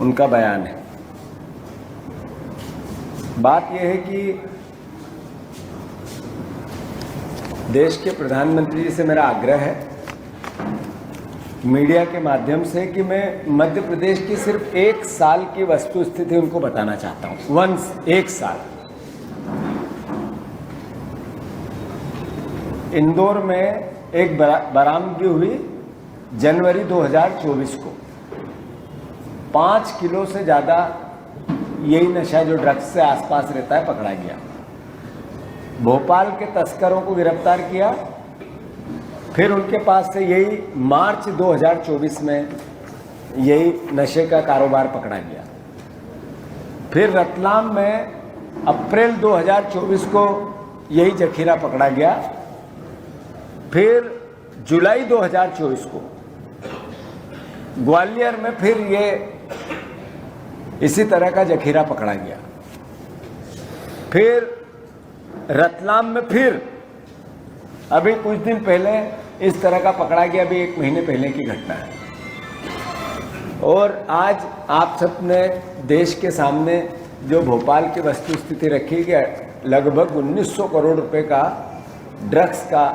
उनका बयान है। बात यह है कि देश के प्रधानमंत्री जी से मेरा आग्रह है मीडिया के माध्यम से कि मैं मध्य प्रदेश की सिर्फ 1 साल की वस्तुस्थिति उनको बताना चाहता हूँ। 1 साल। इंदौर में एक बरामदगी हुई जनवरी 2024 को। 5 किलो से ज़्यादा यही नशा जो ड्रग्स से आसपास रहता है पकड़ा गया। भोपाल के तस्करों को गिरफ्तार किया, फिर उनके पास से यही मार्च 2024 में यही नशे का कारोबार पकड़ा गया। फिर रतलाम में अप्रैल 2024 को यही जखीरा पकड़ा गया। फिर जुलाई 2024 को ग्वालियर में फिर ये इसी तरह का जखीरा पकड़ा गया। फिर रतलाम में फिर अभी कुछ दिन पहले इस तरह का पकड़ा गया, अभी 1 महीने पहले की घटना है। और आज आप सबने देश के सामने जो भोपाल की वस्तुस्थिति रखी कि लगभग 1900 करोड़ रुपए का ड्रग्स का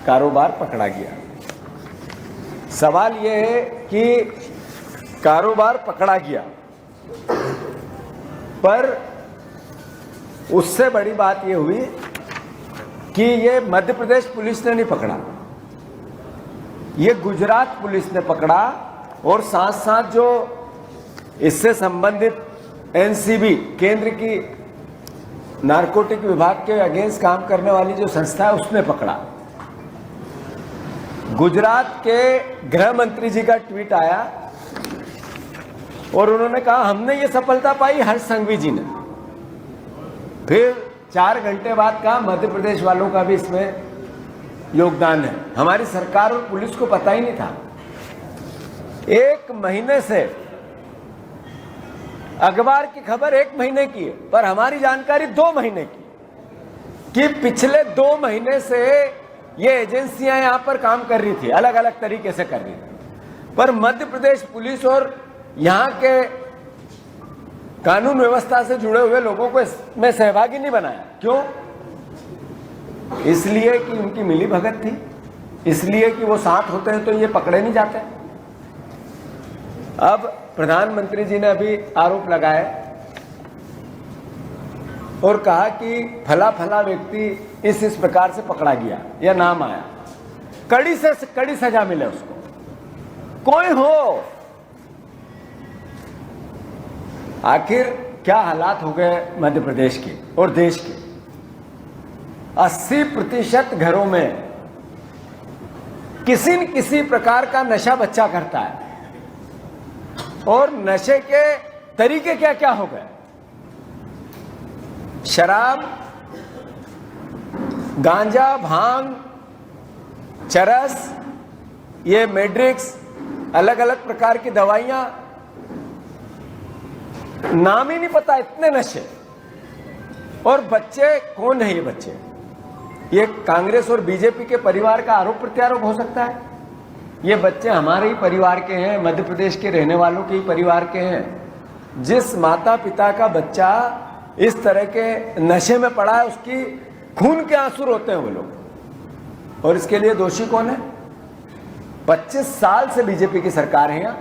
कारोबार पकड़ा गया। सवाल यह है कि कारोबार पकड़ा गया, पर उससे बड़ी बात यह हुई कि ये मध्य प्रदेश पुलिस ने नहीं पकड़ा, ये गुजरात पुलिस ने पकड़ा। और साथ साथ जो इससे संबंधित एनसीबी केंद्र की नारकोटिक विभाग के अगेंस्ट काम करने वाली जो संस्था है उसने पकड़ा। गुजरात के गृह मंत्री जी का ट्वीट आया और उन्होंने कहा हमने ये सफलता पाई हर्ष संघवी जी ने। फिर 4 घंटे बाद कहा मध्य प्रदेश वालों का भी इसमें योगदान है। हमारी सरकार और पुलिस को पता ही नहीं था। 1 महीने से अखबार की खबर 1 महीने की है, पर हमारी जानकारी 2 महीने की कि पिछले 2 महीने से ये एजेंसियां यहां पर काम कर रही थी, अलग अलग तरीके से कर रही थी, पर मध्य प्रदेश पुलिस और यहां के कानून व्यवस्था से जुड़े हुए लोगों को इसमें सहभागी नहीं बनाया। क्यों? इसलिए कि उनकी मिली भगत थी, इसलिए कि वो साथ होते हैं तो ये पकड़े नहीं जाते। अब प्रधानमंत्री जी ने अभी आरोप लगाए और कहा कि फला फला व्यक्ति इस प्रकार से पकड़ा गया या नाम आया, कड़ी से कड़ी सजा मिले उसको, कोई हो। आखिर क्या हालात हो गए मध्य प्रदेश के और देश के। 80% घरों में किसी न किसी प्रकार का नशा बच्चा करता है। और नशे के तरीके क्या क्या हो गए। शराब, गांजा, भांग, चरस, ये मैड्रिक्स, अलग अलग प्रकार की दवाइयां, नाम ही नहीं पता, इतने नशे। और बच्चे कौन है ये बच्चे? ये कांग्रेस और बीजेपी के परिवार का आरोप प्रत्यारोप हो सकता है। ये बच्चे हमारे ही परिवार के हैं, मध्य प्रदेश के रहने वालों के ही परिवार के हैं। जिस माता पिता का बच्चा इस तरह के नशे में पड़ा है, उसकी खून के आंसू रोते हैं वो लोग। और इसके लिए दोषी कौन है? 25 साल से बीजेपी की सरकार है यहाँ।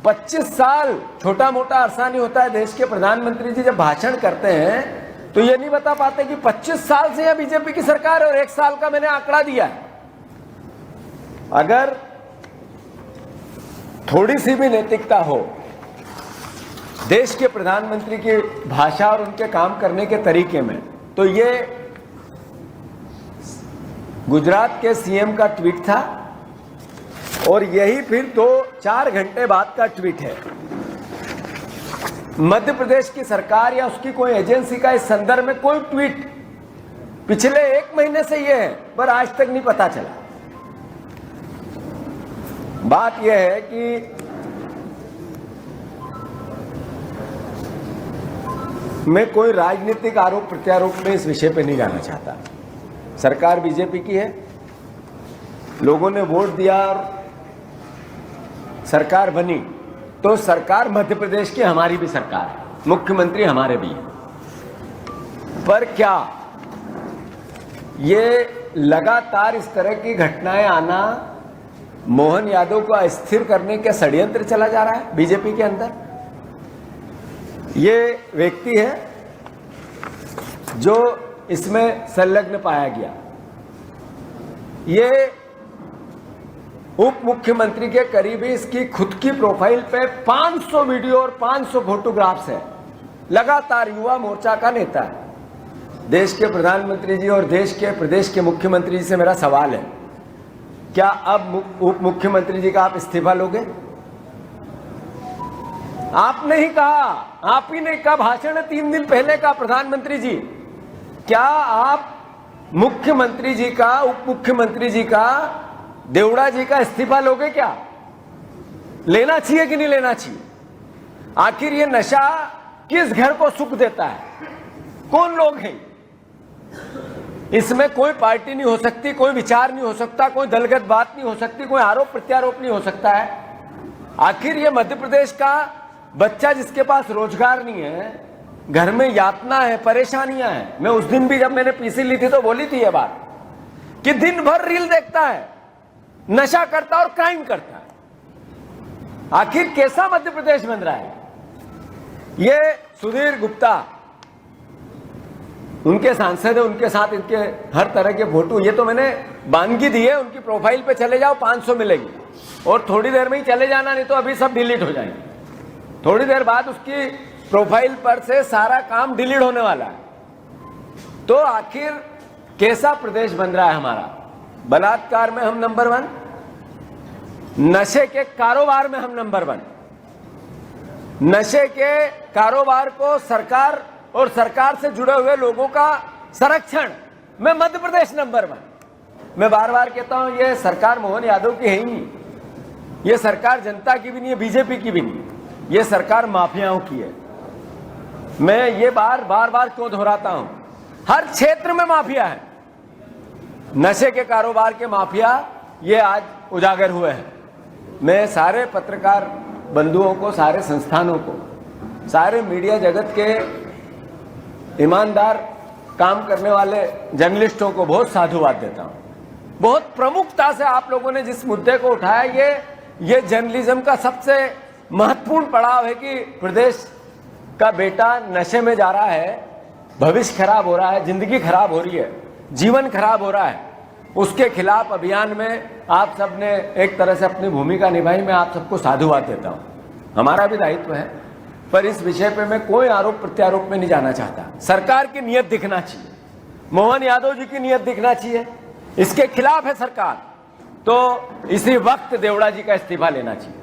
25 साल छोटा मोटा अरसा नहीं होता है। देश के प्रधानमंत्री जी जब भाषण करते हैं तो ये नहीं बता पाते कि 25 साल से यह बीजेपी की सरकार है और 1 साल का मैंने आंकड़ा दिया है। अगर थोड़ी सी भी नैतिकता हो देश के प्रधानमंत्री की भाषा और उनके काम करने के तरीके में, तो ये गुजरात के सीएम का ट्वीट था और यही फिर 2-4 घंटे बाद का ट्वीट है। मध्य प्रदेश की सरकार या उसकी कोई एजेंसी का इस संदर्भ में कोई ट्वीट पिछले 1 महीने से ये है, पर आज तक नहीं पता चला। बात यह है कि मैं कोई राजनीतिक आरोप प्रत्यारोप में इस विषय पे नहीं जाना चाहता। सरकार बीजेपी की है, लोगों ने वोट दिया और सरकार बनी, तो सरकार मध्य प्रदेश की हमारी भी सरकार है, मुख्यमंत्री हमारे भी हैं। पर क्या ये लगातार इस तरह की घटनाएं आना मोहन यादव को अस्थिर करने का षड्यंत्र चला जा रहा है बीजेपी के अंदर? ये व्यक्ति है जो इसमें संलग्न पाया गया। ये उप मुख्यमंत्री के करीबी, इसकी खुद की प्रोफाइल पे 500 वीडियो और 500 फोटोग्राफ्स है। लगातार युवा मोर्चा का नेता है। देश के प्रधानमंत्री जी और देश के प्रदेश के मुख्यमंत्री जी से मेरा सवाल है, क्या अब उप मुख्यमंत्री जी का आप इस्तीफा लोगे? आपने ही कहा, आप ही ने कहा भाषण में 3 दिन पहले का, प्रधानमंत्री जी क्या आप मुख्यमंत्री जी का, उप मुख्यमंत्री जी का, देवड़ा जी का इस्तीफा लोगे? क्या लेना चाहिए कि नहीं लेना चाहिए? आखिर ये नशा किस घर को सुख देता है? कौन लोग हैं? इसमें कोई पार्टी नहीं हो सकती, कोई विचार नहीं हो सकता, कोई दलगत बात नहीं हो सकती, कोई आरोप प्रत्यारोप नहीं हो सकता है। आखिर ये मध्य प्रदेश का बच्चा जिसके पास रोजगार नहीं है, घर में यातना है, परेशानियां हैं। मैं उस दिन भी जब मैंने पीसी ली थी तो बोली थी ये बात कि दिन भर रील देखता है, नशा करता और क्राइम करता है। आखिर कैसा मध्य प्रदेश बन रहा है? ये सुधीर गुप्ता उनके सांसद है, उनके साथ इनके हर तरह के फोटो, ये तो मैंने बानगी दी है। उनकी प्रोफाइल पे चले जाओ, 500 मिलेगी और थोड़ी देर में ही चले जाना, नहीं तो अभी सब डिलीट हो जाएंगे। थोड़ी देर बाद उसकी प्रोफाइल पर से सारा काम डिलीट होने वाला है। तो आखिर कैसा प्रदेश बन रहा है हमारा? बलात्कार में हम नंबर 1, नशे के कारोबार में हम नंबर 1। नशे के कारोबार को सरकार और सरकार से जुड़े हुए लोगों का संरक्षण में मध्य प्रदेश नंबर 1। मैं बार बार कहता हूं, यह सरकार मोहन यादव की है ही नहीं, यह सरकार जनता की भी नहीं है, बीजेपी की भी नहीं, यह सरकार माफियाओं की है। मैं ये बार बार क्यों दोहराता हूं? हर क्षेत्र में माफिया है, नशे के कारोबार के माफिया ये आज उजागर हुए हैं। मैं सारे पत्रकार बंधुओं को, सारे संस्थानों को, सारे मीडिया जगत के ईमानदार काम करने वाले जर्नलिस्टों को बहुत साधुवाद देता हूं। बहुत प्रमुखता से आप लोगों ने जिस मुद्दे को उठाया, ये जर्नलिज्म का सबसे महत्वपूर्ण पड़ाव है कि प्रदेश का बेटा नशे में जा रहा है, भविष्य खराब हो रहा है, जिंदगी खराब हो रही है, जीवन खराब हो रहा है। उसके खिलाफ अभियान में आप सबने एक तरह से अपनी भूमिका निभाई। मैं आप सबको साधुवाद देता हूं, हमारा भी दायित्व है। पर इस विषय पे मैं कोई आरोप प्रत्यारोप में नहीं जाना चाहता। सरकार की नीयत दिखना चाहिए, मोहन यादव जी की नीयत दिखना चाहिए। इसके खिलाफ है सरकार, तो इसी वक्त देवड़ा जी का इस्तीफा लेना चाहिए।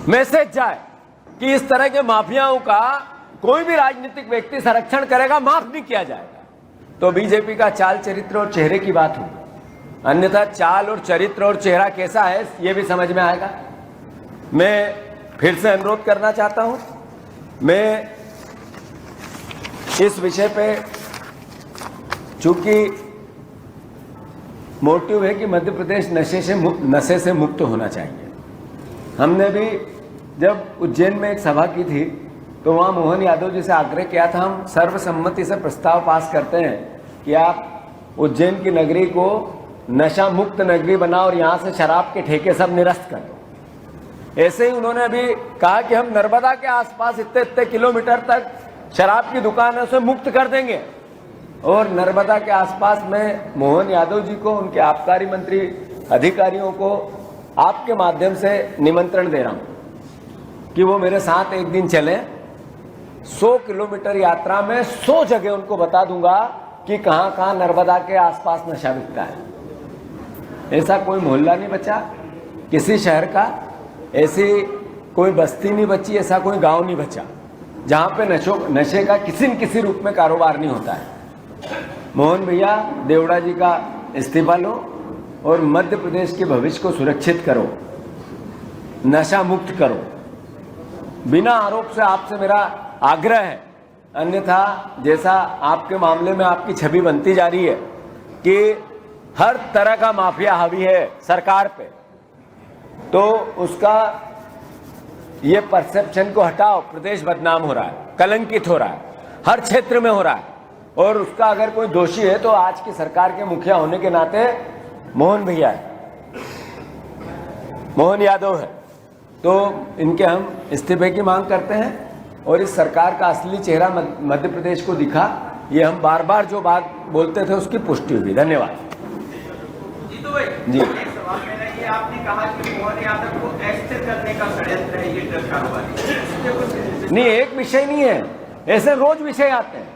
मैसेज जाए कि इस तरह के माफियाओं का कोई भी राजनीतिक व्यक्ति संरक्षण करेगा, माफ नहीं किया जाएगा। तो बीजेपी का चाल चरित्र और चेहरे की बात हुई, अन्यथा चाल और चरित्र और चेहरा कैसा है ये भी समझ में आएगा। मैं फिर से अनुरोध करना चाहता हूं, मैं इस विषय पे, चूंकि मोटिव है कि मध्य प्रदेश नशे से मुक्त होना चाहिए। हमने भी जब उज्जैन में एक सभा की थी तो वहां मोहन यादव जी से आग्रह किया था, हम सर्वसम्मति से प्रस्ताव पास करते हैं कि आप उज्जैन की नगरी को नशा मुक्त नगरी बनाओ और यहां से शराब के ठेके सब निरस्त कर दो। ऐसे ही उन्होंने अभी कहा कि हम नर्मदा के आसपास इतने किलोमीटर तक शराब की दुकानों से मुक्त कर देंगे। और नर्मदा के आसपास में मोहन यादव जी को, उनके आबकारी मंत्री अधिकारियों को आपके माध्यम से निमंत्रण दे रहा हूं कि वो मेरे साथ एक दिन चले। 100 किलोमीटर यात्रा में 100 जगह उनको बता दूंगा कि कहां कहां नर्मदा के आसपास नशा बिकता है। ऐसा कोई मोहल्ला नहीं बचा किसी शहर का, ऐसी कोई बस्ती नहीं बची, ऐसा कोई गांव नहीं बचा जहां पे नशे का किसी न किसी रूप में कारोबार नहीं होता है। मोहन भैया, देवड़ा जी का इस्तीफा लो और मध्य प्रदेश के भविष्य को सुरक्षित करो, नशा मुक्त करो। बिना आरोप से आपसे मेरा आग्रह है, अन्यथा जैसा आपके मामले में आपकी छवि बनती जा रही है कि हर तरह का माफिया हावी है सरकार पे, तो उसका ये परसेप्शन को हटाओ। प्रदेश बदनाम हो रहा है, कलंकित हो रहा है, हर क्षेत्र में हो रहा है, और उसका अगर कोई दोषी है तो आज की सरकार के मुखिया होने के नाते मोहन भैया है, मोहन यादव है। तो इनके हम इस्तीफे की मांग करते हैं और इस सरकार का असली चेहरा मध्य प्रदेश को दिखा। ये हम बार बार जो बात बोलते थे उसकी पुष्टि हुई। धन्यवाद। जीतू भाई, जी, एक सवाल मेरा ये, आपने कहा कि मोहन यादव को अस्थिर करने का षड्यंत्र है ये ड्रग कारोबारी। नहीं, एक विषय नहीं है, ऐसे रोज विषय आते हैं,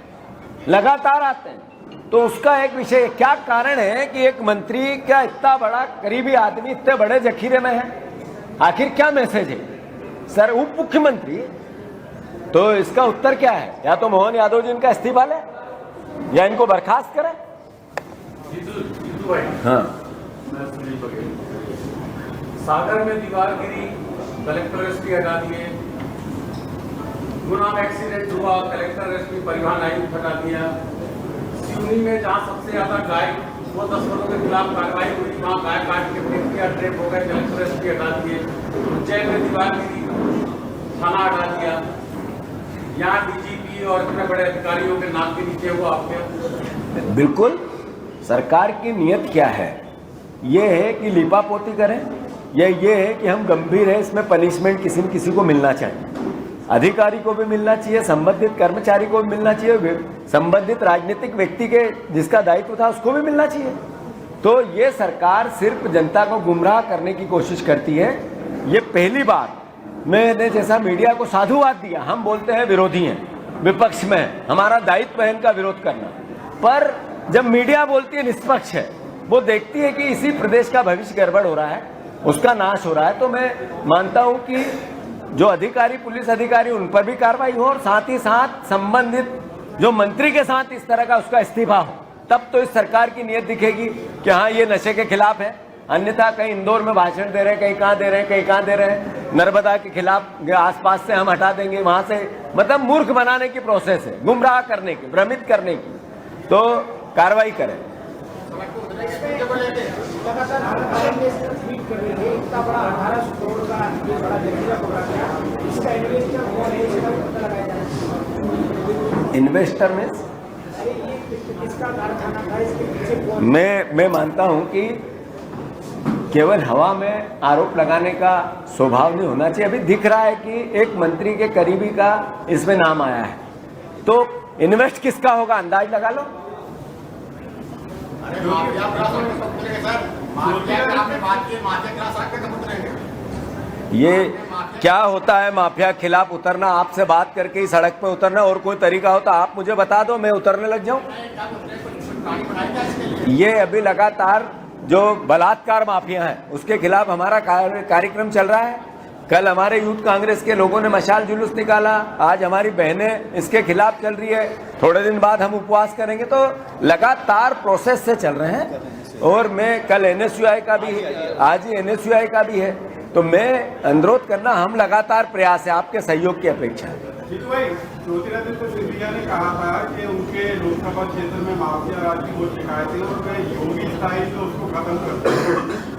लगातार आते हैं। तो उसका एक विषय, क्या कारण है कि एक मंत्री क्या इतना बड़ा करीबी आदमी इतने बड़े जखीरे में है? आखिर क्या मैसेज है सर? उप मुख्यमंत्री, तो इसका उत्तर क्या है? या तो मोहन यादव जी इनका इस्तीफा ले या इनको बर्खास्त करें। जीतू भाई, हाँ, मैं सुनील बघेल। सागर में दीवार गिरी, कलेक्टर एसपी हटा दिए। गुना में एक्सीडेंट हुआ, कलेक्टर एसपी परिवहन आयुक्त हटा दिया। सिवनी में जहाँ सबसे ज्यादा गाय वो तस्करों के खिलाफ कार्रवाई हुई, वहाँ गाय काट के फेंक दिया, ट्रेप हो गए, कलेक्टर एसपी हटा दिए। उज्जैन में दीवार गिरी, थाना हटा दिया। यहाँ डीजीपी और इतने बड़े अधिकारियों के नाम के नीचे हुआ आपके। बिल्कुल। सरकार की नीयत क्या है? ये है कि लिपापोती करें, या ये है कि हम गंभीर है, इसमें पनिशमेंट किसी न किसी को मिलना चाहिए, अधिकारी को भी मिलना चाहिए, संबंधित कर्मचारी को भी मिलना चाहिए, संबंधित राजनीतिक व्यक्ति के जिसका दायित्व था उसको भी मिलना चाहिए। तो ये सरकार सिर्फ जनता को गुमराह करने की कोशिश करती है। ये पहली बार मैंने जैसा मीडिया को साधुवाद दिया, हम बोलते हैं विरोधी हैं, विपक्ष में हैं, हमारा दायित्व है इनका विरोध करना, पर जब मीडिया बोलती है निष्पक्ष है, वो देखती है कि इसी प्रदेश का भविष्य गड़बड़ हो रहा है, उसका नाश हो रहा है, तो मैं मानता हूं कि जो अधिकारी, पुलिस अधिकारी, उन पर भी कार्रवाई हो और साथ ही साथ संबंधित जो मंत्री के साथ इस तरह का उसका इस्तीफा हो, तब तो इस सरकार की नीयत दिखेगी कि हाँ ये नशे के खिलाफ है। अन्यथा कहीं इंदौर में भाषण दे रहे हैं, कहीं कहाँ दे रहे हैं, कहीं कहाँ दे रहे हैं, नर्मदा के खिलाफ आसपास से हम हटा देंगे, वहां से, मतलब मूर्ख बनाने की प्रोसेस है, गुमराह करने की, भ्रमित करने की। तो कार्रवाई करें। इन्वेस्टर में मैं मानता हूं कि केवल हवा में आरोप लगाने का स्वभाव नहीं होना चाहिए। अभी दिख रहा है कि एक मंत्री के करीबी का इसमें नाम आया है, तो इन्वेस्ट किसका होगा अंदाज लगा लो। ये क्या होता है माफिया के खिलाफ उतरना? आपसे बात करके ही सड़क पे उतरना, और कोई तरीका होता आप मुझे बता दो, मैं उतरने लग जाऊं। ये अभी लगातार जो बलात्कार माफिया हैं उसके खिलाफ हमारा कार्यक्रम चल रहा है। कल हमारे यूथ कांग्रेस के लोगों ने मशाल जुलूस निकाला, आज हमारी बहनें इसके खिलाफ चल रही है, थोड़े दिन बाद हम उपवास करेंगे। तो लगातार प्रोसेस से चल रहे हैं। और मैं कल एनएसयूआई का भी, आज ही एनएसयूआई का भी है, तो मैं अनुरोध करना, हम लगातार प्रयास है, आपके सहयोग की अपेक्षा है। जीतू भाई, ज्योतिरादित्य सिंधिया ने कहा था कि उनके लोकसभा क्षेत्र में माफिया राज की वो शिकायतें और मैं योगी स्टाइल से उसको खत्म करता हूँ।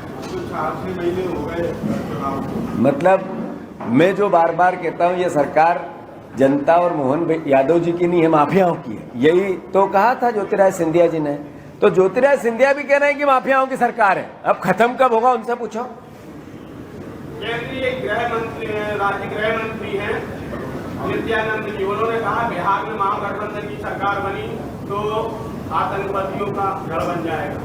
4-6 महीने हो गए चुनाव। मतलब मैं जो बार बार कहता हूँ, ये सरकार जनता और मोहन यादव जी की नहीं है, माफियाओं की है। यही तो कहा था ज्योतिरादित्य सिंधिया जी ने। तो ज्योतिरादित्य सिंधिया भी कह रहे हैं कि माफियाओं की सरकार है। अब खत्म कब होगा उनसे पूछो। केंद्रीय गृह मंत्री, राज्य गृह मंत्री हैं नित्यानंद जी, उन्होंने कहा बिहार में महागठबंधन की सरकार बनी तो आतंकवादियों का घर बन जाएगा।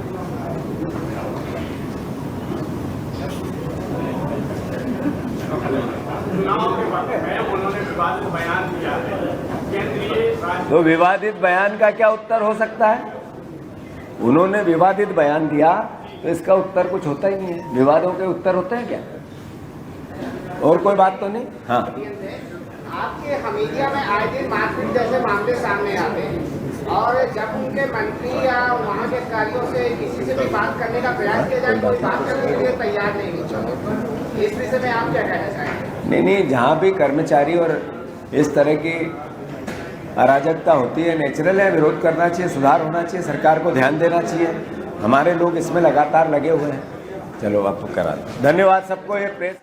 चुनाव के वक्त में उन्होंने विवादित बयान दिया है। केंद्रीय तो विवादित बयान का क्या उत्तर हो सकता है? उन्होंने विवादित बयान दिया तो इसका उत्तर कुछ होता ही नहीं है। विवादों के उत्तर होते हैं क्या? और कोई बात तो नहीं। हाँ, आपके हमीदिया में आए दिन मारपीट जैसे मामले सामने आते हैं, और जब उनके मंत्री या वहाँ के अधिकारियों से किसी से भी बात करने का प्रयास किया जाए, कोई बात करने के लिए तैयार नहीं होता। इस विषय में आप क्या कहना चाहेंगे? नहीं, जहाँ भी कर्मचारी और इस तरह की अराजकता होती है, नेचुरल है, विरोध करना चाहिए, सुधार होना चाहिए, सरकार को ध्यान देना चाहिए। हमारे लोग इसमें लगातार लगे हुए हैं। चलो आपको करा दो। धन्यवाद सबको। ये प्रेस